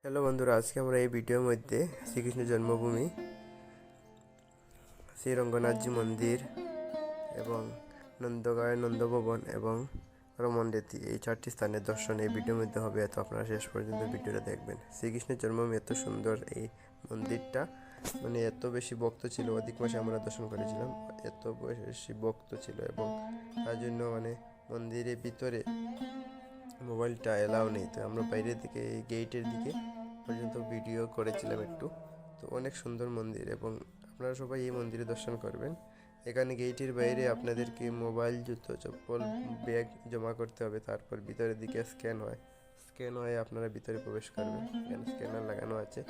Hello বন্ধুরা, আজকে আমরা এই ভিডিওর মধ্যে শ্রীকৃষ্ণ জন্মভূমি, শ্রীরঙ্গনাথজি মন্দির এবং নন্দগাঁয়ের নন্দভবন এবং রমনরেতি এই চারটি স্থানের দর্শন এই ভিডিওর মধ্যে হবে। তো আপনারা শেষ পর্যন্ত ভিডিওটা দেখবেন। শ্রীকৃষ্ণের জন্মভূমি এত সুন্দর এই মন্দিরটা, মানে এত বেশি ভক্ত ছিল, অধিক মাসে আমরা দর্শন করেছিলাম, এত বেশি ভক্ত ছিল এবং তার জন্য মন্দিরের ভিতরে মোবাইলটা এলাও নেই। তো আমরা বাইরের দিকে এই গেটের দিকে পর্যন্ত ভিডিও করেছিলাম একটু। তো অনেক সুন্দর মন্দির এবং আপনারা সবাই এই মন্দিরে দর্শন করবেন। এখানে গেটের বাইরে আপনাদেরকে মোবাইল, জুতো, চপ্পল, ব্যাগ জমা করতে হবে, তারপর ভিতরের দিকে স্ক্যান হয়ে আপনারা ভিতরে প্রবেশ করবেন। এখানে স্ক্যানার লাগানো আছে,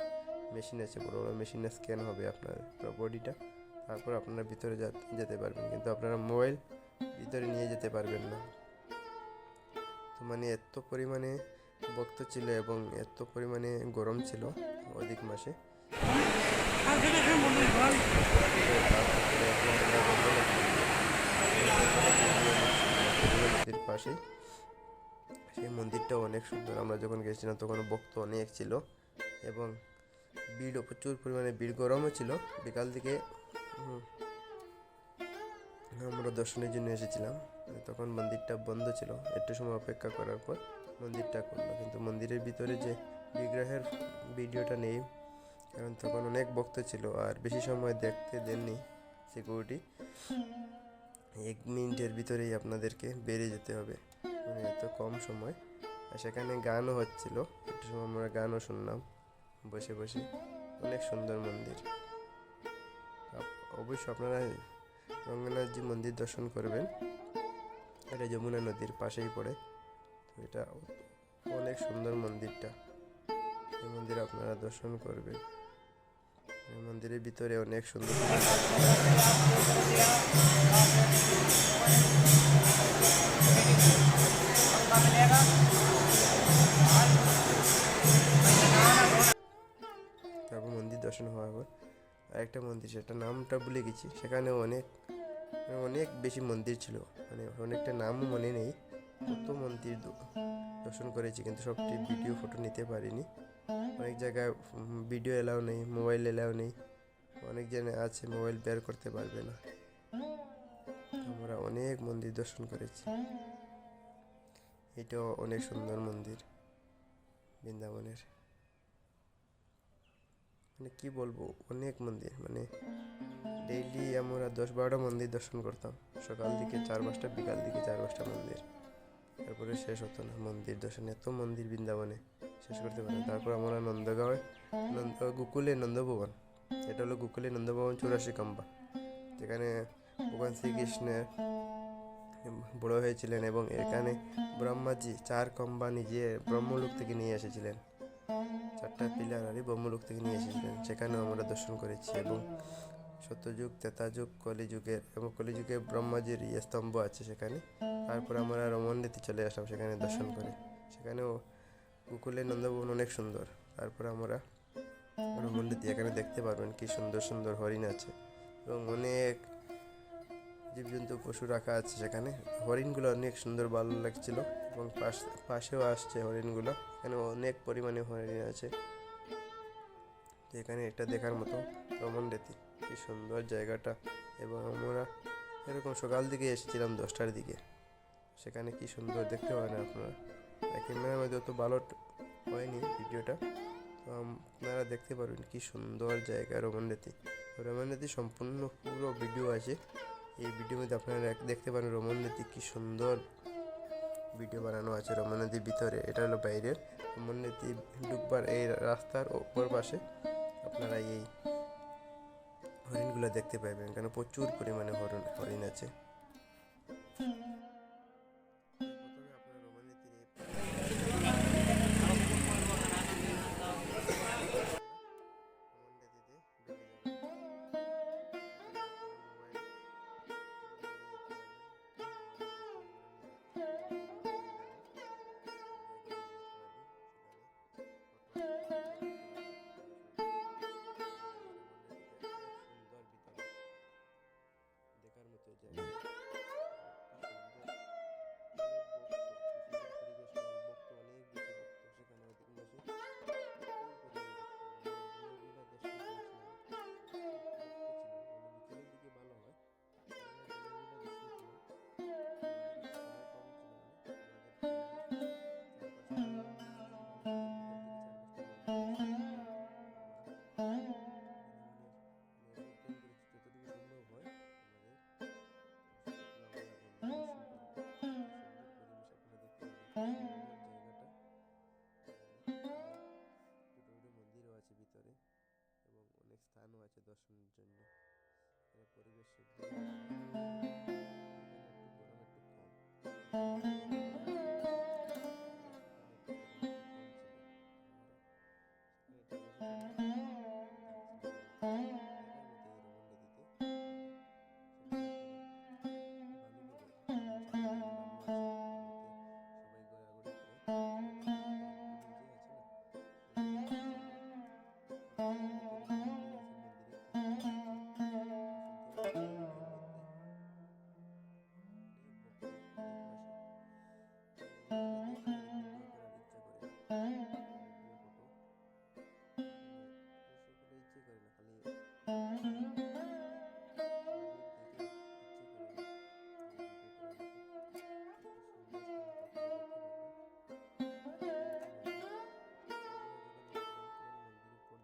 মেশিন আছে, বড় বড় মেশিনে স্ক্যান হবে আপনার বডিটা, তারপর আপনারা ভিতরে যেতে পারবেন, কিন্তু আপনারা মোবাইল ভিতরে নিয়ে যেতে পারবেন না। তো এত পরিমাণে ভক্ত ছিল এবং এত পরিমাণে গরম ছিল অধিক মাসে। নদীর পাশে সেই মন্দিরটাও অনেক সুন্দর। আমরা যখন গেছিলাম তখন ভক্ত অনেক ছিল এবং ভিড়ও প্রচুর পরিমাণে, ভিড়, গরমও ছিল। বিকাল দিকে আমরা দর্শনের জন্য এসেছিলাম, তখন মন্দিরটা বন্ধ ছিল। একটু সময় অপেক্ষা করার পর মন্দিরটা খুললো, কিন্তু মন্দিরের ভিতরে যে বিগ্রহের ভিডিওটা নেই, কারণ তখন অনেক ভক্ত ছিল আর বেশি সময় দেখতে দেননি সিকিউরিটি। 1 মিনিটের ভিতরেই আপনাদেরকে বেরিয়ে যেতে হবে, এত কম সময়। আর সেখানে গানও হচ্ছিল, একটু সময় আমরা গানও শুনলাম বসে বসে। অনেক সুন্দর মন্দির। অবশ্যই আপনারা রঙ্গনাথজি মন্দির দর্শন করবেন। এটা যমুনা নদীর পাশেই পড়ে। তো এটা অনেক সুন্দর মন্দিরটা, এই মন্দির আপনারা দর্শন করবেন। এই মন্দিরের ভিতরে অনেক সুন্দর তারপর মন্দির দর্শন হওয়ার পর আরেকটা মন্দির, সেটা নামটা ভুলে গেছি, সেখানে অনেক অনেক বেশি মন্দির ছিল, অনেকটা নামও মনে নেই। কত মন্দির দর্শন করেছি, কিন্তু সবটি ভিডিও ফটো নিতে পারিনি। অনেক জায়গায় ভিডিও এলাও নেই, মোবাইল এলাও নেই, অনেক জায়গায় আছে মোবাইল বের করতে পারবে না। আমরা অনেক মন্দির দর্শন করেছি। এটাও অনেক সুন্দর মন্দির বৃন্দাবনের। কি বলবো, অনেক মন্দির, ডেইলি আমরা 10-12টা মন্দির দর্শন করতাম। সকাল দিকে 4-5টা, বিকাল দিকে 4-5টা মন্দির, তারপরে শেষ হতো না মন্দির দর্শন। এত মন্দির বৃন্দাবনে শেষ করতে পারি। তারপর আমরা নন্দগাঁওয়ে গোকুলে নন্দভবন, এটা হলো গোকুলে নন্দভবন 84 কাম্বা, যেখানে ভগবান শ্রীকৃষ্ণের বড় হয়েছিলেন এবং এখানে ব্রহ্মাজি 4 কম্বা নিজে ব্রহ্মলোক থেকে নিয়ে এসেছিলেন। 4টা পিলার ব্রহ্মলোক থেকে নিয়ে এসেছিলেন, সেখানেও আমরা দর্শন করেছি। এবং সত্যযুগ, ত্রেতাযুগ, কলিযুগে ব্রহ্মাজির স্তম্ভ আছে সেখানে। তারপর আমরা রমনরেতি চলে আসলাম সেখানে দর্শন করে। সেখানেও গোকুলের নন্দভবন অনেক সুন্দর। তারপর আমরা রমনরেতি, এখানে দেখতে পারবেন কি সুন্দর সুন্দর হরিণ আছে এবং অনেক জীবজন্তু, পশু রাখা আছে সেখানে। হরিণগুলো অনেক সুন্দর, ভালো লাগছিল এবং পাশেও আসছে হরিণগুলো। এখানে অনেক পরিমাণে হরিণ আছে। তো এখানে এটা দেখার মতো রমনরেতি, কি সুন্দর জায়গাটা। এবং আমরা এরকম সকাল দিকে এসেছিলাম 10টার দিকে, সেখানে কি সুন্দর দেখতে পারেন আপনারা। ক্যামেরার মধ্যে অত ভালো হয়নি ভিডিওটা, তো আপনারা দেখতে পারবেন কি সুন্দর জায়গা রমনরেতি সম্পূর্ণ পুরো ভিডিও আছে। এই ভিডিওর মধ্যে আপনারা দেখতে পারেন রমনরেতি কি সুন্দর ভিডিও বানানো আছে রমনরেতির ভিতরে। এটা হলো বাইরের রমনরেতি, ঢুকবার এই রাস্তার ওপর পাশে আপনারা এই হরিণগুলো দেখতে পাবেন, কেন প্রচুর পরিমাণে হরিণ আছে। দেখার মতো জায়গা। আছে দর্শনের জন্য। পরিবেশ একটু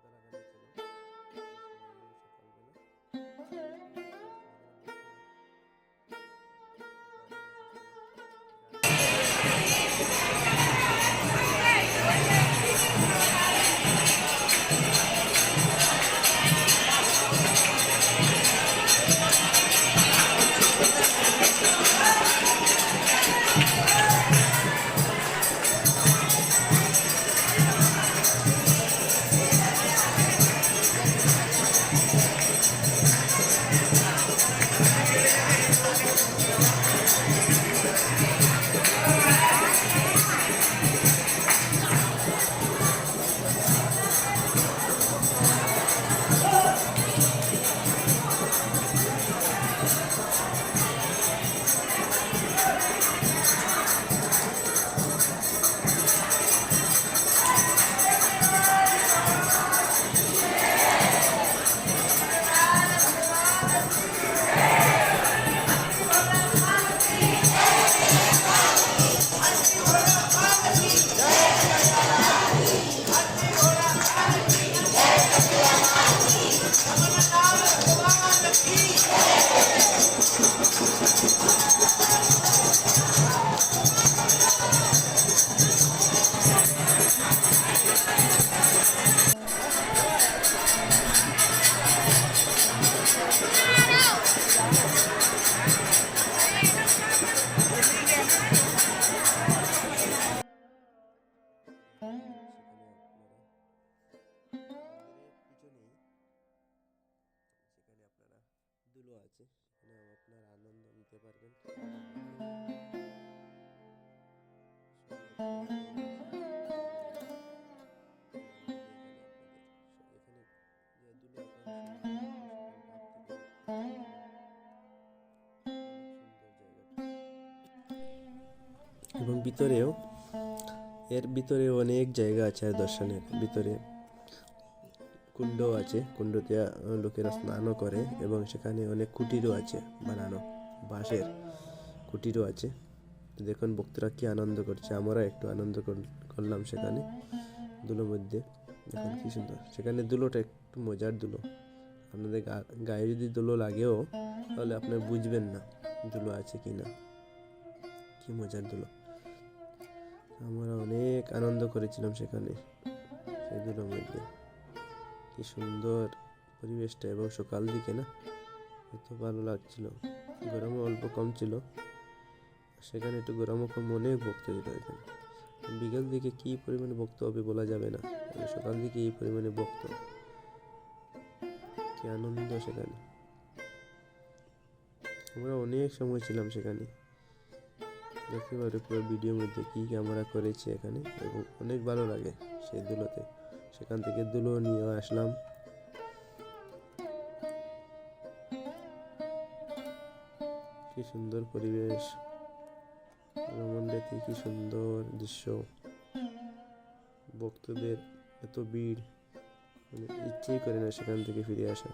গরম একটু কম, দুলো আছে, সেখানে আপনারা আনন্দ নিতে পারবেন। এবং এর ভিতরে অনেক জায়গা আছে দর্শনের ভিতরে। কুণ্ড আছে, কুণ্ডতে লোকেরা স্নানও করে এবং সেখানে অনেক কুটিরও আছে বানানো, বাঁশের কুটিরও আছে। দেখুন ভক্তরা কি আনন্দ করছে, আমরা একটু আনন্দ করলাম সেখানে দুলোর মধ্যে। দেখুন কি সুন্দর, সেখানে দুলোটা একটু মজার দুলো। আপনাদের গায়ে যদি দুলো লাগেও তাহলে আপনি বুঝবেন না দুলো আছে কি না, কি মজার দুলো। আমরা অনেক আনন্দ করেছিলাম সেখানে, সেই দুলোর মধ্যে। কি সুন্দর পরিবেশটা, এবং সকাল দিকে না এত ভালো লাগছিল। গরমও অল্প কম ছিল সেখানে, একটু গরমও কম, অনেক ভক্ত ছিল এখানে। বিকেল দিকে কি পরিমাণে ভক্ত হবে বলা যাবে না, সকাল দিকে এই পরিমাণে ভক্ত, কি আনন্দ সেখানে। আমরা অনেক সময় ছিলাম সেখানে, দেখতে পারি পুরো ভিডিওর মধ্যে কি আমরা করেছি এখানে, এবং অনেক ভালো লাগে সেই দুলোতে। সেখান থেকে দুলো নিয়ে আসলাম। কি সুন্দর পরিবেশ, রমনডেতে কি সুন্দর দৃশ্য, ভক্তদের এত ভিড়, মানে ইচ্ছেই করে না সেখান থেকে ফিরে আসা।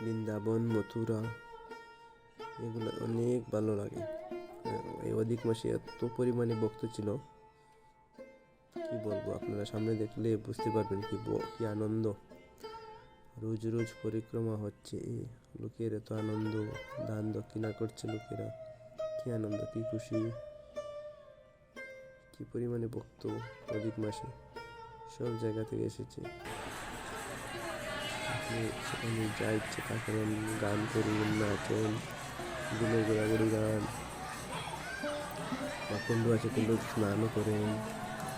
বৃন্দাবন, মথুরা, এগুলো অনেক ভালো লাগে। এই অধিক মাসে এত পরিমাণে ভক্ত ছিল, কি বলবো, আপনারা সামনে দেখলে বুঝতে পারবেন কি আনন্দ। রোজ রোজ পরিক্রমা হচ্ছে, লোকের এত আনন্দ, দান দক্ষিণা করছে লোকেরা, কি আনন্দ, কি খুশি, কি পরিমাণে ভক্ত অধিক মাসে সব জায়গা থেকে এসেছে। আপনি সেখানে যা ইচ্ছে তা করেন, গান করুন, নাচেন, দিনের ঘোরাঘুরি গান বা কুণ্ড আছে, কুণ্ড স্নানও করেন,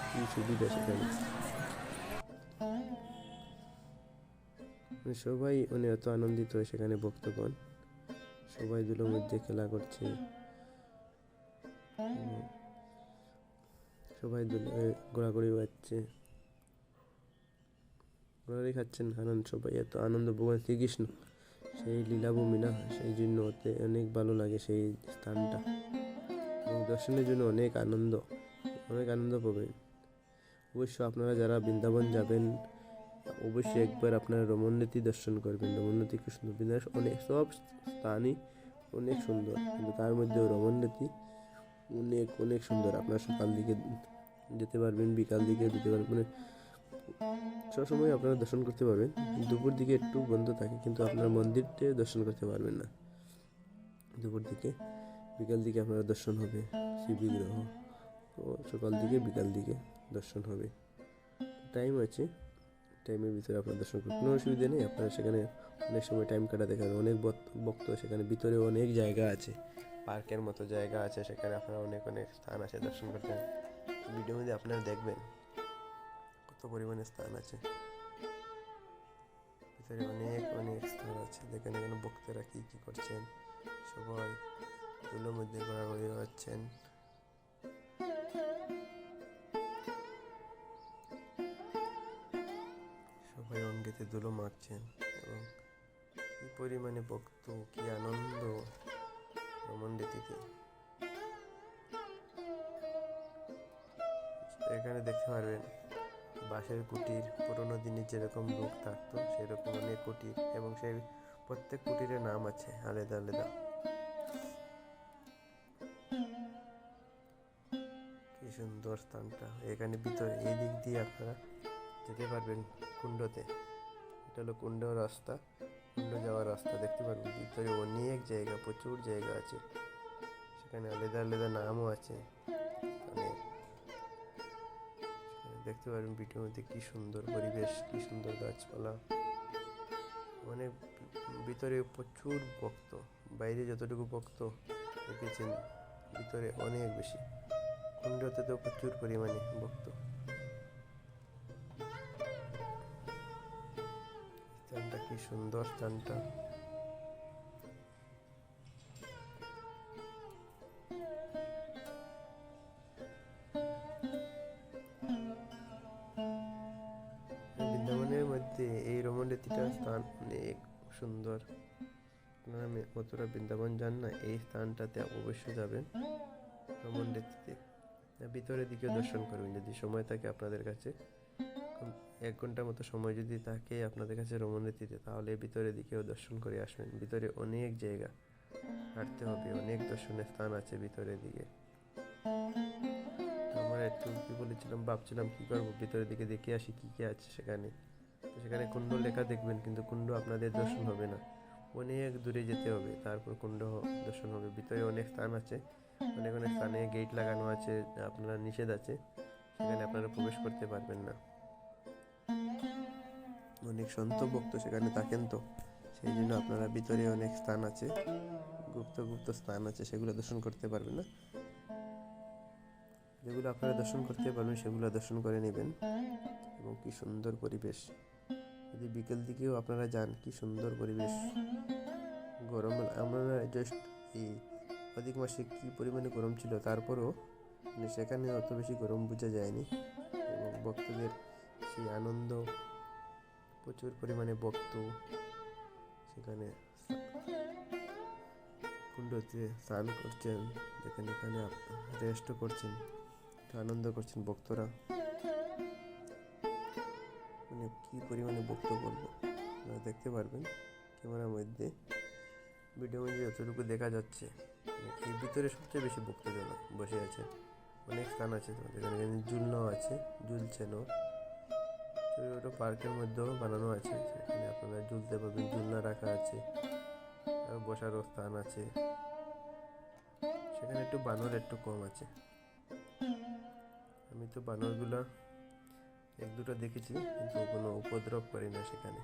কি সুবিধা সেখানে। সবাই এত আনন্দিত হয় সেখানে ভক্তগণ, সবাই দুলোর মধ্যে খেলা করছে, সবাই ঘোরাঘুরি পাচ্ছে, ঘোরাঘুরি খাচ্ছেন, আনন্দ, সবাই এত আনন্দ। ভগবান শ্রীকৃষ্ণ সেই লীলাভূমি না, সেই জন্য ওতে অনেক ভালো লাগে সেই স্থানটা, এবং দর্শনের জন্য অনেক আনন্দ পাবেন। অবশ্য আপনারা যারা বৃন্দাবন যাবেন অবশ্যই একবার আপনারা রমণনীতি দর্শন করবেন। রমণনীতি খুব সুন্দর, বৃন্দাবন অনেক সব স্থানই অনেক সুন্দর, কিন্তু তার মধ্যেও রমণনীতি অনেক সুন্দর। আপনারা সকাল দিকে যেতে পারবেন, বিকাল দিকে যেতে পারবেন, মানে সবসময় আপনারা দর্শন করতে পারবেন। দুপুর দিকে একটু বন্ধ থাকে, কিন্তু আপনার মন্দিরটা দর্শন করতে পারবেন না দুপুর দিকে। বিকাল দিকে আপনারা দর্শন হবে শিব বিগ্রহ, তো সকাল দিকে বিকাল দিকে দর্শন হবে। টাইম আছে, টাইমের ভিতরে আপনারা দর্শন করবেন, কোনো অসুবিধা নেই। আপনারা সেখানে অনেক সময় টাইম কাটাতে পারেন। অনেক ভক্ত সেখানে, ভিতরে অনেক জায়গা আছে, পার্কের মতো জায়গা আছে, সেখানে আপনারা অনেক স্থান আছে দর্শন করতে। ভিডিওর মধ্যে আপনারা দেখবেন কত পরিমাণে স্থান আছে, ভিতরে অনেক স্থান আছে। দেখেন এখানে ভক্তরা কি করছেন, সবাই ধুলোর মধ্যে ঘোরাঘুরি হচ্ছেন। সবাই অঙ্গেতে ধুলো মাখছেন, এবং কি পরিমাণে ভক্ত, কি আনন্দ রমণনীতিতে। এখানে দেখতে পারবেন বাঁশের কুটির, পুরোনো দিনে যেরকম লোক থাকতো সেরকম অনেক কুটির, এবং সেই প্রত্যেক কুটিরের নাম আছে আলাদা আলাদা। কি সুন্দর স্থানটা। এখানে ভিতরে এই দিক দিয়ে আপনারা যেতে পারবেন কুণ্ডতে, এটা হলো কুণ্ড রাস্তা, কুণ্ড যাওয়ার রাস্তা। দেখতে পারবেন ভিতরে অনেক জায়গা, প্রচুর জায়গা আছে, সেখানে আলাদা আলাদা নামও আছে অনেক। দেখতে পারবেন ভিডিওর মধ্যে কি সুন্দর পরিবেশ, কি সুন্দর গাছপালা, অনেক ভিতরে প্রচুর ভক্ত। বাইরে যতটুকু ভক্ত দেখেছেন, ভিতরে অনেক বেশি। কুণ্ডতে তো প্রচুর পরিমাণে ভক্ত। স্থানটা কি সুন্দর, স্থানটা। বৃন্দাবনের মধ্যে এই রমণীতিটা স্থান অনেক সুন্দর। আপনারা কতটা বৃন্দাবন যান না, এই স্থানটাতে অবশ্যই যাবেন রমণীতিতে। ভিতরের দিকে দর্শন করবেন যদি সময় থাকে আপনাদের কাছে, 1 ঘন্টার মতো সময় যদি থাকে আপনাদের কাছে রমণীতিতে, তাহলে ভিতরের দিকেও দর্শন করে আসবেন। ভিতরে অনেক জায়গা হাঁটতে হবে, অনেক দর্শনের স্থান আছে ভিতরের দিকে। আমরা একটু কি বলেছিলাম, ভাবছিলাম কি করবো, ভিতরের দিকে দেখে আসি কি আছে সেখানে। তো সেখানে কুণ্ড লেখা দেখবেন, কিন্তু কুণ্ড আপনাদের দর্শন হবে না, অনেক দূরে যেতে হবে, তারপর কুণ্ড দর্শন হবে। ভিতরে অনেক স্থান আছে, অনেক স্থানে গেট লাগানো আছে, আপনারা নিষেধ আছে, সেখানে আপনারা প্রবেশ করতে পারবেন না। অনেক সন্ত ভক্ত সেখানে থাকেন, তো সেই জন্য আপনারা ভিতরে অনেক স্থান আছে, গুপ্ত স্থান আছে, সেগুলো দর্শন করতে পারবেন না। যেগুলো আপনারা দর্শন করতে পারবেন সেগুলো দর্শন করে নেবেন। এবং কি সুন্দর পরিবেশ, যদি বিকেল দিকেও আপনারা যান, কি সুন্দর পরিবেশ। গরম, আমরা জাস্ট এই অধিক মাসে কি পরিমাণে গরম ছিল, তারপরও সেখানে অত বেশি গরম বোঝা যায়নি। এবং ভক্তদের সেই আনন্দ, প্রচুর পরিমাণে ভক্ত সেখানে কুণ্ডতে স্নান করছেন, যেখানে এখানে রেস্টও করছেন, আনন্দ করছেন ভক্তরা। মানে কি পরিমাণে ভক্ত বলবো, আপনারা দেখতে পারবেন ক্যামেরার মধ্যে, ভিডিওর মধ্যে যতটুকু দেখা যাচ্ছে। এই ভিতরে সবচেয়ে বেশি ভক্তজন বসে আছে, অনেক স্থান আছে, এখানে ঝুলনাও আছে, ঝুলছেনও। ছোটো ছোটো পার্কের মধ্যেও বানানো আছে, সেখানে আপনারা ঝুলতে পারবেন, ঝুলনা রাখা আছে, আর বসারও স্থান আছে। সেখানে একটু বানর একটু কম আছে। আমি তো বানরগুলা এক দুটো দেখেছি, কিন্তু কোনো উপদ্রব করি না সেখানে।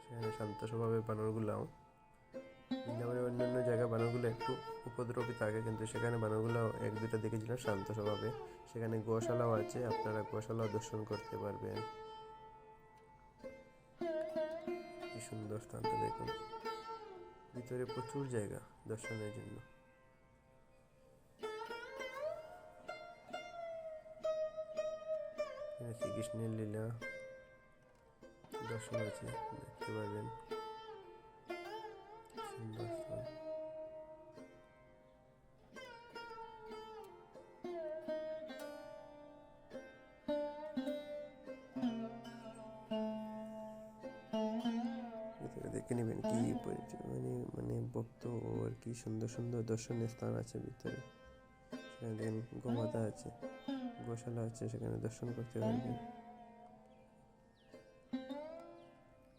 সেখানে শান্ত স্বভাবে বানরগুলাও, বৃন্দাবনের অন্যান্য জায়গায় বানরগুলো একটু উপদ্রবী থাকে, কিন্তু সেখানে বানরগুলাও এক দুটো দেখেছিলাম শান্ত স্বভাবে। সেখানে গোশালাও আছে, আপনারা গোশালাও দর্শন করতে পারবেন। কি সুন্দর স্থানটা দেখুন, ভিতরে প্রচুর জায়গা দর্শনের জন্য। শ্রীকৃষ্ণের লীলা দর্শন আছে, দেখতে পারবেন। সুন্দর স্থান। ভিতরে দেখে নেবেন কি মানে ভক্ত আর কি সুন্দর সুন্দর দর্শনীয় স্থান আছে ভিতরে। সেখানে দেখেন গোমাতা আছে, গোশালা আছে, সেখানে দর্শন করতে পারবেন।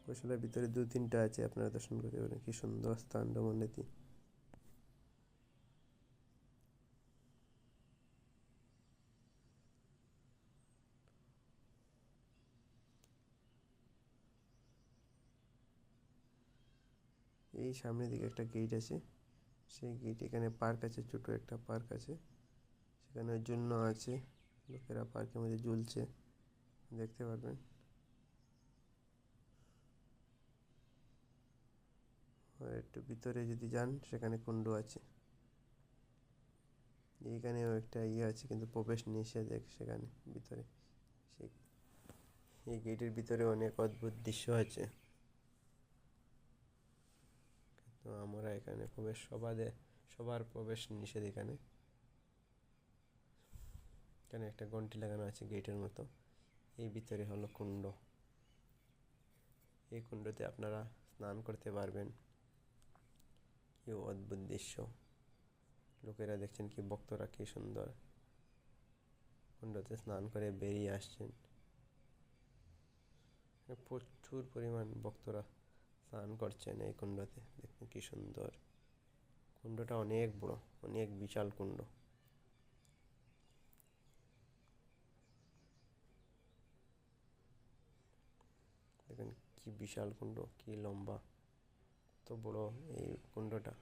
গোশালার ভিতরে 2-3টা আছে, আপনারা দর্শন করতে পারেন। কি সুন্দর স্থান রমণীতি। এই সামনের দিকে একটা গেট আছে, সেই গেট, এখানে পার্ক আছে, ছোট একটা পার্ক আছে, সেখানে জন্য আছে, লোকেরা পার্কের মধ্যে ঝুলছে, দেখতে পারবেন। আর একটু ভিতরে যদি যান, সেখানে কুণ্ড আছে। এইখানেও একটা আছে, কিন্তু প্রবেশ নিষেধ সেখানে ভিতরে। এই গেটের ভিতরে অনেক অদ্ভুত দৃশ্য আছে, তো আমরা এখানে প্রবেশ সবার প্রবেশ নিষেধ এখানে। এখানে একটা ঘন্টি লাগানো আছে গেটের মতো। এই ভিতরে হলো কুণ্ড, এই কুণ্ডতে আপনারা স্নান করতে পারবেন। কি অদ্ভুত দৃশ্য, লোকেরা দেখছেন, কি ভক্তরা কি সুন্দর কুণ্ডতে স্নান করে বেরিয়ে আসছেন। প্রচুর পরিমাণ ভক্তরা স্নান করছেন এই কুণ্ডতে, দেখুন কি সুন্দর। কুণ্ডটা অনেক বড়, অনেক বিশাল কুণ্ড। দেখুন কি বিশাল কুণ্ড, কি লম্বা, কত বড় এই কুণ্ডটা।